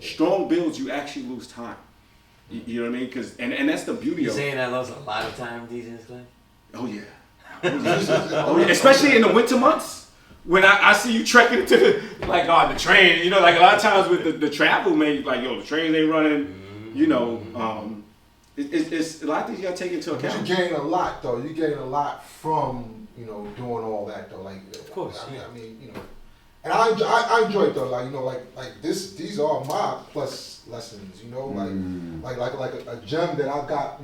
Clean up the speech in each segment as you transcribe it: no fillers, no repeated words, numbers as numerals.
Strong builds, you actually lose time. You know what I mean? And that's the beauty of it. You're saying I lost a lot of time DJing this class? Oh yeah. Oh yeah. Especially in the winter months. When I see you trekking to the train, like a lot of times with the travel, man, like, the trains ain't running, it's a lot of things you gotta take into account. But you gain a lot though. You gain a lot from, doing all that though. Like, of course. I mean, and I enjoy it though. Like these are my plus lessons, like a gem that I've got,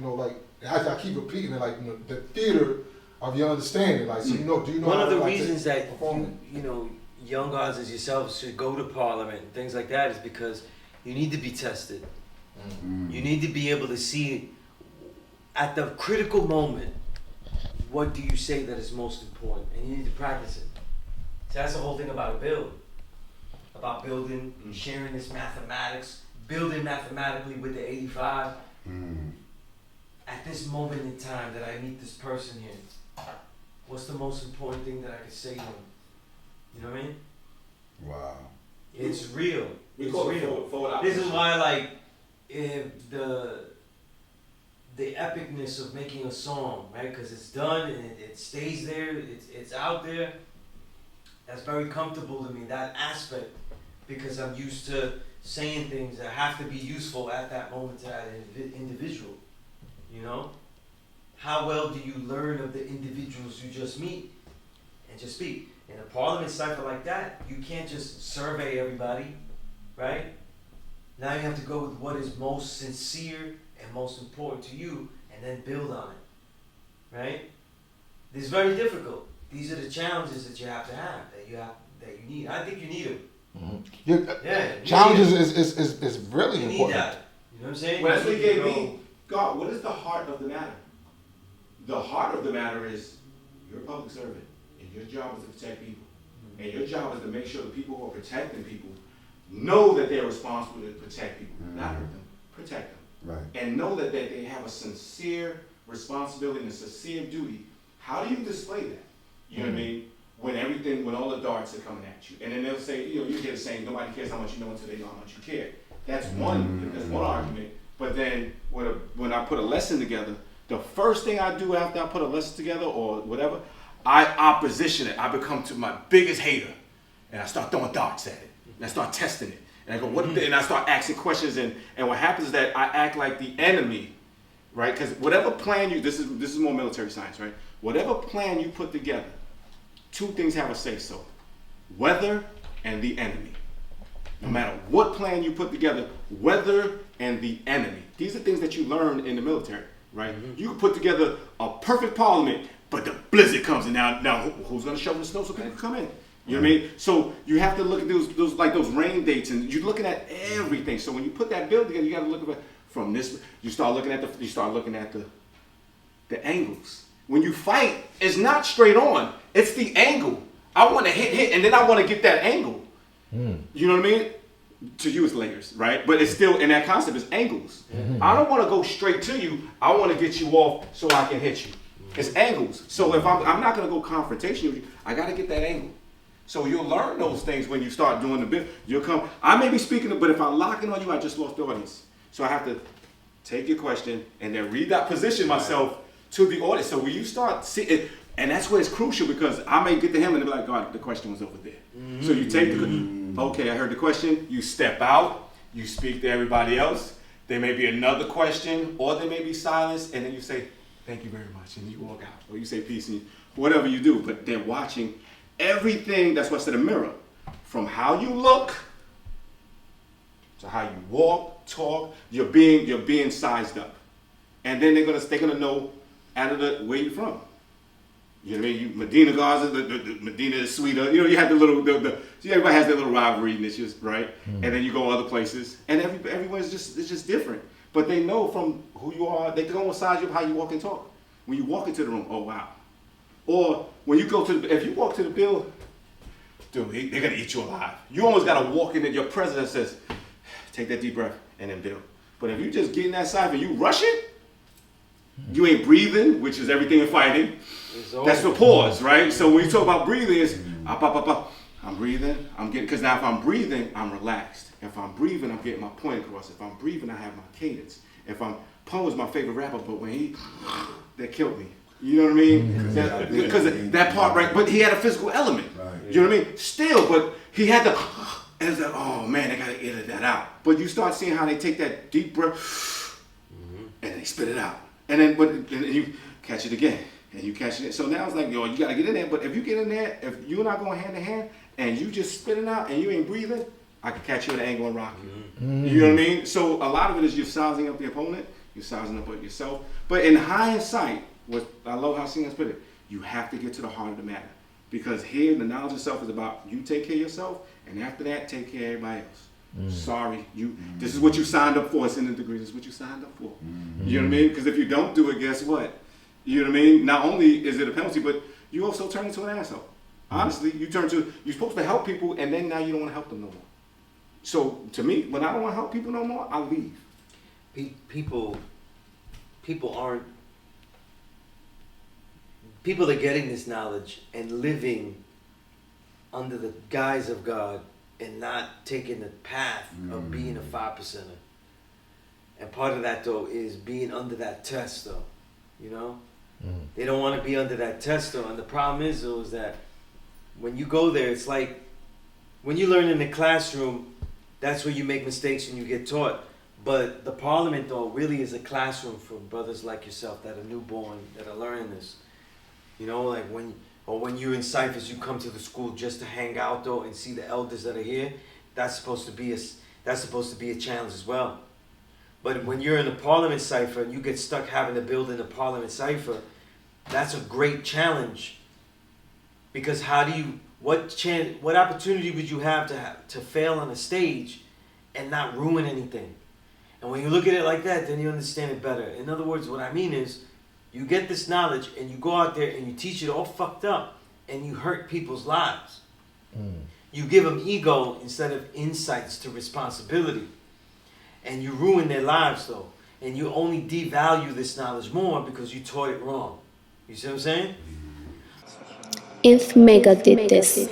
I keep repeating it, the theater of your understanding, so do you know one of the to reasons that perform young guys as yourselves should go to Parliament and things like that is because you need to be tested. You need to be able to see at the critical moment, what do you say that is most important, and you need to practice it. So that's the whole thing about a build, about building, sharing this mathematics, building mathematically with the 85. At this moment in time that I meet this person here, what's the most important thing that I could say to him? You know what I mean? Wow. It's real. We It's call it real. forward This is opposition. why, if the epicness of making a song, right? Because it's done and it stays there. It's out there. That's very comfortable to me. That aspect, because I'm used to saying things that have to be useful at that moment to that individual. How well do you learn of the individuals you just meet and just speak? In a Parliament cycle like that, you can't just survey everybody, right? Now you have to go with what is most sincere and most important to you, and then build on it, right? This is very difficult. These are the challenges that you have to have, that you need. I think you need them. Yeah, challenges is really You need important. that. You know what I'm saying? Well, that's what he You need gave to me. God, what is the heart of the matter? The heart of the matter is you're a public servant, and your job is to protect people. And your job is to make sure the people who are protecting people know that they're responsible to protect people, not hurt them, protect them. Right. And know that they have a sincere responsibility and a sincere duty. How do you display that? You know what I mean? When all the darts are coming at you. And then they'll say, you hear the saying, nobody cares how much you know until they know how much you care. That's one argument. But then when I put a lesson together, the first thing I do after I put a lesson together or whatever, I opposition it. I become to my biggest hater. And I start throwing darts at it. And I start testing it. And I go, and I start asking questions. And what happens is that I act like the enemy, right? Because whatever plan this is more military science, right? Whatever plan you put together, two things have a say-so. Weather and the enemy. No matter what plan you put together, weather and the enemy. These are things that you learn in the military, right? You can put together a perfect Parliament, but the blizzard comes in. Now who's going to shovel the snow so people can come in? You know what I mean? So you have to look at those rain dates, and you're looking at everything. So when you put that bill together, you got to look at it from this. You start looking at the angles. When you fight, it's not straight on. It's the angle. I want to hit, and then I want to get that angle. You know what I mean? To you, it's layers, right? But it's still, in that concept, it's angles. I don't want to go straight to you. I want to get you off so I can hit you. It's angles. So if I'm not going to go confrontation with you, I got to get that angle. So you'll learn those things when you start doing the bit. You'll come. I may be speaking, but if I'm locking on you, I just lost the audience. So I have to take your question and then position myself to the audience. So when you start seeing, and that's where it's crucial, because I may get to him and be like, God, the question was over there. So you take okay, I heard the question. You step out. You speak to everybody else. There may be another question, or there may be silence, and then you say, thank you very much, and you walk out, or you say peace, and whatever you do. But they're watching everything. That's what's in the mirror, from how you look to how you walk, talk. You're being sized up, and then they're gonna know out of where you're from. You know what I mean? Medina Gaza, the Medina is sweeter. You have the little, see, everybody has their little rivalry and issues, right? And then you go other places, and everyone's it's just different. But they know from who you are. They can almost size you up how you walk and talk. When you walk into the room, oh wow. Or when you go if you walk to the bill, dude, they're gonna eat you alive. You almost gotta walk in. Your president says, take that deep breath and then build. But if you just get in that side and you rush it, you ain't breathing, which is everything in fighting. That's the pause, right? So when you talk about breathing, it's I'm breathing, I'm getting, because now if I'm breathing, I'm relaxed. If I'm breathing, I'm getting my point across. If I'm breathing, I have my cadence. If I'm, Poe's my favorite rapper, but when he, that killed me. You know what I mean? Because that part, right? But he had a physical element. Right. You know what I mean? Still, but he had to, and it's like, oh man, they gotta edit that out. But you start seeing how they take that deep breath, and they spit it out. And then you catch it again, and you catch it. So now it's like, yo, you gotta get in there. But if you get in there, if you and I going hand in hand, and you just spit it out, and you ain't breathing, I can catch you at an angle and rock you. You know what I mean? So a lot of it is you're sizing up the opponent, you're sizing up yourself. But in hindsight, what I love how Singers put it, you have to get to the heart of the matter. Because here, the knowledge of self is about you take care of yourself, and after that, take care of everybody else. Sorry, this is what you signed up for. It's in the degree. This is what you signed up for. You know what I mean? Because if you don't do it, guess what? You know what I mean? Not only is it a penalty, but you also turn into an asshole. Honestly, you're supposed to help people, and then now you don't want to help them no more. So to me, when I don't want to help people no more, I leave. People are getting this knowledge and living under the guise of God and not taking the path of being a 5%er. And part of that though is being under that test though, you know? They don't want to be under that test though. And the problem is though is that when you go there, it's like when you learn in the classroom, that's where you make mistakes and you get taught. But the parliament though really is a classroom for brothers like yourself that are newborn, that are learning this. You know, like when you're in ciphers, you come to the school just to hang out though and see the elders that are here. That's supposed to be a challenge as well. But when you're in a parliament cipher and you get stuck having to build in a parliament cipher, that's a great challenge. Because what opportunity would you have to fail on a stage and not ruin anything? And when you look at it like that, then you understand it better. In other words, what I mean is, you get this knowledge and you go out there and you teach it all fucked up and you hurt people's lives. You give them ego instead of insights to responsibility. And you ruin their lives though. And you only devalue this knowledge more because you taught it wrong. You see what I'm saying? If Mega did this.